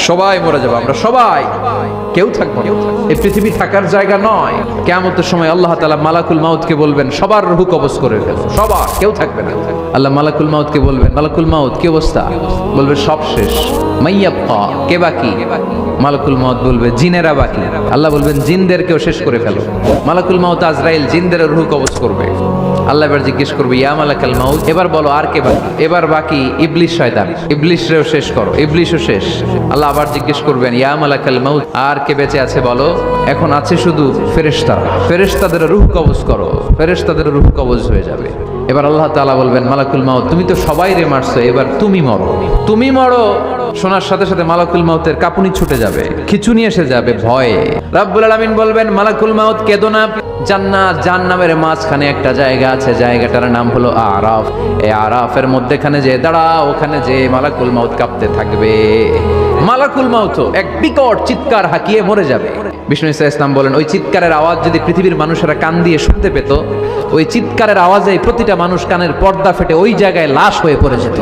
সবাই মরে যাবো, আমরা সবাই, কেউ থাকবো না। এই পৃথিবী থাকার জায়গা নয়। কিয়ামতের সময় আল্লাহ তাআলা মালাকুল মাউতকে বলবেন সবার রূহ কবজ করে ফেলো, সবার, কেউ থাকবে না। আল্লাহ মালাকুল মাউতকে বলবেন, মালাকুল মাউত কি অবস্থা? বলবে সব শেষ। মাইয়াব্বা, কে বাকি? মালাকুল মাউত বলবে জিনেরা বাকি। আল্লাহ বলবেন জিনদেরকেও শেষ করে ফেলো। মালাকুল মাউত আজরাইল জিনদের রূহ কবজ করবে। আল্লাহ এবার জিজ্ঞেস করবে, ইয়া মালাকাল মাউত, এবার বলো আর কে বাকি? এবার বাকি ইবলিস শয়তান, ইবলিসরেও শেষ করো, ইবলিসও শেষ। আল্লাহ আবার জিজ্ঞেস করবেন, ইয়া মালাকাল মাউত, আর কে বেঁচে আছে বলো? এখন আছে শুধু ফেরেশতারা, ফেরেশতাদের রূহ কবজ করো। ফেরেশতাদের রূহ কবজ হয়ে যাবে। এবার আল্লাহ তাআলা বলবেন, মালাকুল মাউত তুমি তো সবাই রে মারছো, এবার তুমি মরো, তুমি মরো। শোনার সাথে সাথে মালাকুল মাউতের কাঁপুনি ছুটে যাবে, খিঁচুনি এসে যাবে ভয়ে। রাব্বুল আলামিন বলবেন, মালাকুল মাউত কেঁদো না। জান্নাত জাহান্নামের মাঝখানে একটা জায়গা আছে, জায়গাটার নাম হলো আরাফ। এই আরাফের মধ্যেখানে যে দাঁড়াও, ওখানে যে মালাকুল মাউত কাঁপতে থাকবে। মালাকুল মাউত এক বিকট চিৎকার হাঁকিয়ে মরে যাবে। বিষ্ণু ঈসা ইসলাম বলেন, ওই চিৎকারের আওয়াজ যদি পৃথিবীর মানুষেরা কান দিয়ে শুনতে পেত, ওই চিৎকারের আওয়াজে প্রতিটা মানুষ কানের পর্দা ফেটে ওই জায়গায় লাশ হয়ে পড়ে যেত।